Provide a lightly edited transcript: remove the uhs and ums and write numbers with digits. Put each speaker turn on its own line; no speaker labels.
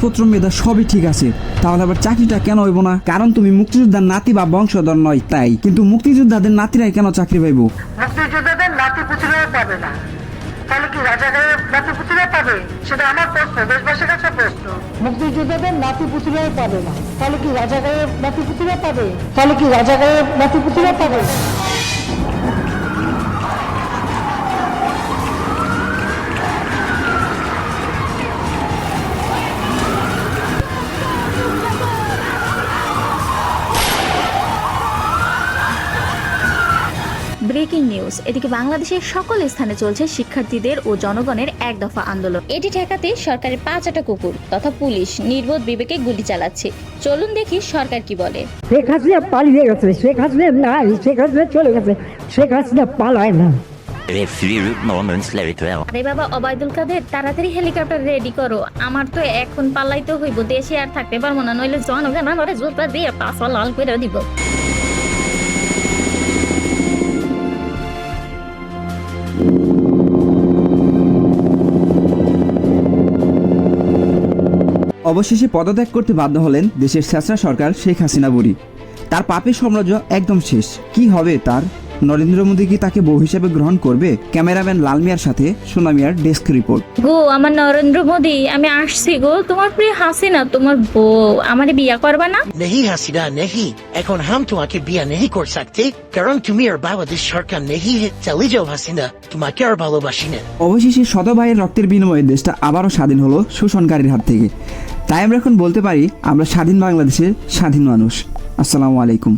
পত্র মেধা সবই ঠিক আছে, তাহলে আবার চাকরিটা কেন হইব না? কারণ তুমি মুক্তিযোদ্ধার নাতি বা বংশধর নয় তাই। কিন্তু মুক্তিযোদ্ধাদের নাতিরাই কেন চাকরি পাইব?
মুক্তিযোদ্ধাদের নাতি পুতিরাও পাবে না, তাহলে কি রাজাকারের নাতি পুতিরা পাবে? সেটা আমার প্রশ্ন, দেশবাসীর কাছে প্রশ্ন। মুক্তিযোদ্ধাদের নাতি পুতিরাও পাবে না, তাহলে কি রাজাকারের নাতি পুতিরা পাবে? তাহলে কি রাজাকারের নাতি পুতিরা পাবে?
Breaking news. এদিকে বাংলাদেশের সকল স্থানে চলছে শিক্ষার্থীদের ও জনগণের এক দফা আন্দোলন। এটি ঠেকাতে সরকারের 5টা কুকুর তথা পুলিশ নির্বোধ বিবেকে গুলি চালাচ্ছে। চলুন দেখি সরকার কি বলে।
শেখ হাসিনা পালিয়ে গেছে, শেখ হাসিনা নাই, শেখ হাসিনা চলে গেছে, শেখ হাসিনা পালায় না।
আরে বাবা ওবায়দুল কাদের, তাড়াতাড়ি হেলিকপ্টার রেডি করো, আমার তো এখন পালাইতে হইব, দেশে আর থাকতে পারবো না, নইলে জনগণ আমারে জুতা দিয়ে পাশা লাল করে দিব।
অবশেষে পদত্যাগ করতে বাধ্য হলেন দেশের ছেঁচড়া সরকার শেখ হাসিনা বুড়ি। তার পাপের সাম্রাজ্য একদম শেষ। কি হবে তার? নরেন্দ্র মোদী কি তাকে বউ হিসেবে গ্রহণ করবে? ক্যামেরাম্যান লাল মিয়ার সাথে সোনা মিয়ার ডেস্ক রিপোর্ট।
গো আমার নরেন্দ্র মোদী, আমি আসছি গো, তোমার প্রিয় হাসিনা তোমার বউ, আমারে বিয়া করবা না?
नहीं हसीना नहीं, এখন हम তোমাকে বিয়া नहीं कर सकते কারণ তুমি আর বাংলাদেশ সরকার नहीं है। চলে যাও হাসিনা, তোমাকে আর ভালোবাসি না।
অবশেষে শত ভাইয়ের রক্তের বিনিময়ে দেশটা আবারও স্বাধীন হলো শোষণকারীর হাত থেকে। তাই আমরা এখন বলতে পারি আমরা স্বাধীন বাংলাদেশের স্বাধীন মানুষ। আসসালামু আলাইকুম।